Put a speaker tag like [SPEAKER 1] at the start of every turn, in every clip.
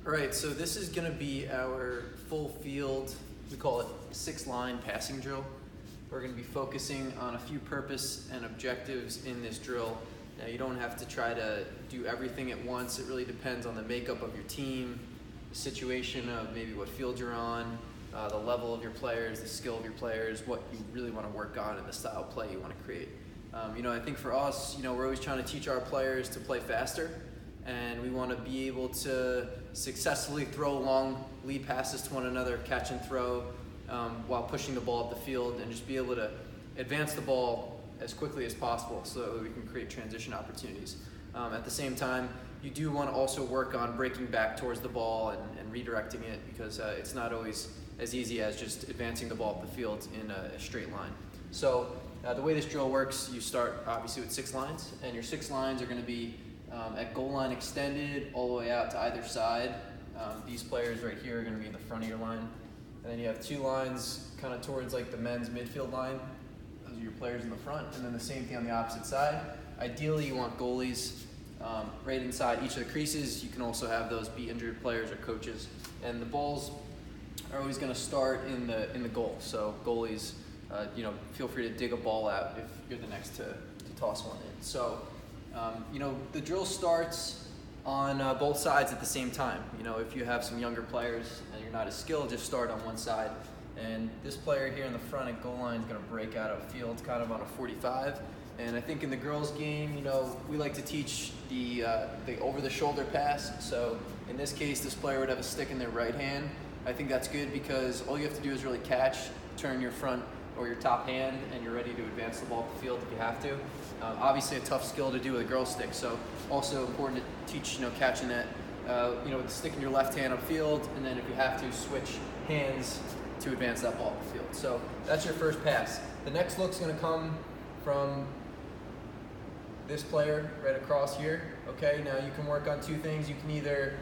[SPEAKER 1] All right, so this is going to be our full field, we call it 6-line passing drill. We're going to be focusing on a few purpose and objectives in this drill. Now, you don't have to try to do everything at once. It really depends on the makeup of your team, the situation of maybe what field you're on, the level of your players, the skill of your players, what you really want to work on, and the style of play you want to create. I think for us, we're always trying to teach our players to play faster, and we want to be able to successfully throw long lead passes to one another, catch and throw, while pushing the ball up the field, and just be able to advance the ball as quickly as possible so that we can create transition opportunities. At the same time, you do want to also work on breaking back towards the ball and redirecting it, because it's not always as easy as just advancing the ball up the field in a straight line. So the way this drill works, you start obviously with 6 lines, and your 6 lines are going to be at goal line extended all the way out to either side. These players right here are going to be in the front of your line. And then you have 2 lines kind of towards like the men's midfield line. Those are your players in the front. And then the same thing on the opposite side. Ideally, you want goalies right inside each of the creases. You can also have those be injured players or coaches. And the balls are always going to start in the goal. So goalies, feel free to dig a ball out if you're the next to toss one in. So, the drill starts on both sides at the same time. If you have some younger players and you're not as skilled, just start on one side. And this player here in the front at goal line is going to break out of field kind of on a 45. And I think in the girls' game, we like to teach the over-the-shoulder pass. So in this case, this player would have a stick in their right hand. I think that's good because all you have to do is really catch, turn your front or your top hand, and you're ready to advance the ball up the field if you have to. Obviously a tough skill to do with a girl stick, so also important to teach, catching that, with the stick in your left hand upfield, and then if you have to, switch hands to advance that ball up the field. So that's your first pass. The next look's gonna come from this player right across here, okay? Now you can work on 2 things. You can either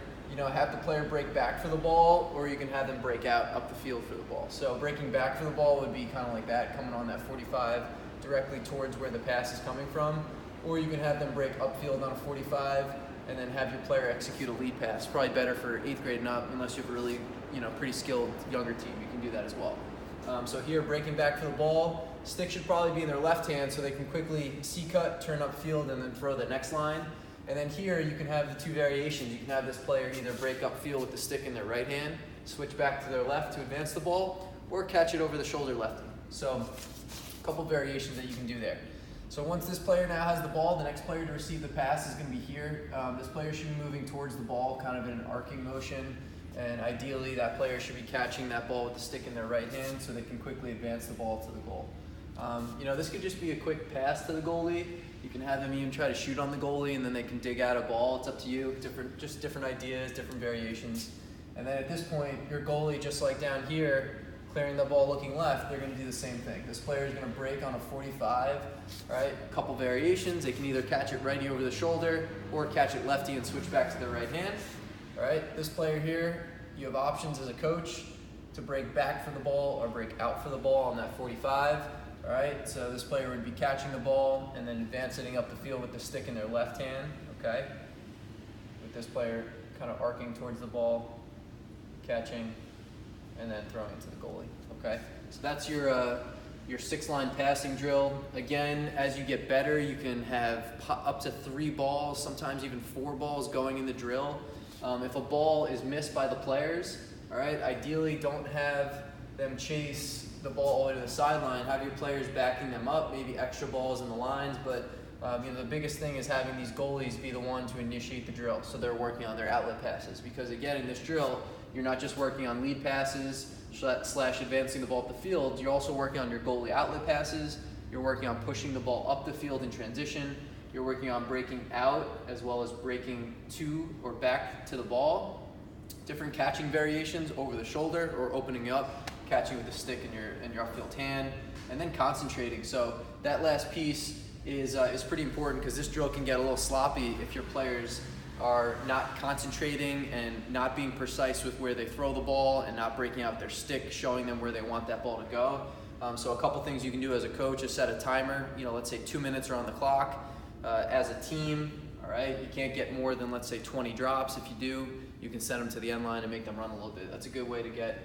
[SPEAKER 1] have the player break back for the ball, or you can have them break out up the field for the ball. So breaking back for the ball would be kind of like that, coming on that 45 directly towards where the pass is coming from. Or you can have them break upfield on a 45 and then have your player execute a lead pass. Probably better for 8th grade and up, unless you have a really, pretty skilled younger team. You can do that as well. So here, breaking back for the ball, stick should probably be in their left hand so they can quickly C-cut, turn upfield, and then throw the next line. And then here you can have the 2 variations. You can have this player either break upfield with the stick in their right hand, switch back to their left to advance the ball, or catch it over the shoulder lefty. So a couple variations that you can do there. So once this player now has the ball, the next player to receive the pass is going to be here. This player should be moving towards the ball kind of in an arcing motion. And ideally that player should be catching that ball with the stick in their right hand so they can quickly advance the ball to the goal. This could just be a quick pass to the goalie. You can have them even try to shoot on the goalie and then they can dig out a ball. It's up to you. Different ideas, different variations. And then at this point, your goalie, just like down here, clearing the ball looking left, they're going to do the same thing. This player is going to break on a 45, right? A couple variations. They can either catch it righty over the shoulder or catch it lefty and switch back to their right hand. All right, this player here, you have options as a coach to break back for the ball or break out for the ball on that 45. All right, so this player would be catching the ball and then advancing up the field with the stick in their left hand, okay? With this player kind of arcing towards the ball, catching, and then throwing it to the goalie, okay? So that's your 6-line passing drill. Again, as you get better, you can have up to 3 balls, sometimes even 4 balls going in the drill. If a ball is missed by the players, all right, ideally don't have them chase the ball all the way to the sideline. Have your players backing them up, maybe extra balls in the lines, but the biggest thing is having these goalies be the one to initiate the drill, so they're working on their outlet passes. Because again, in this drill, you're not just working on lead passes / advancing the ball up the field, you're also working on your goalie outlet passes, you're working on pushing the ball up the field in transition, you're working on breaking out as well as breaking to or back to the ball, different catching variations over the shoulder or opening up, catching with the stick in your upfield hand, and then concentrating. So that last piece is pretty important because this drill can get a little sloppy if your players are not concentrating and not being precise with where they throw the ball and not breaking out their stick, showing them where they want that ball to go. So a couple things you can do as a coach is set a timer. Let's say 2 minutes are on the clock. As a team, All right, you can't get more than, let's say, 20 drops. If you do, you can send them to the end line and make them run a little bit. That's a good way to get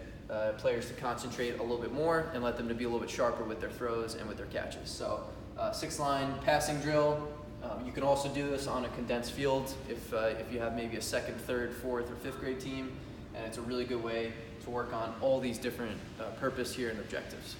[SPEAKER 1] players to concentrate a little bit more and let them to be a little bit sharper with their throws and with their catches. So 6-line passing drill. You can also do this on a condensed field if you have maybe a second, third, fourth, or fifth grade team, and it's a really good way to work on all these different purpose here and objectives.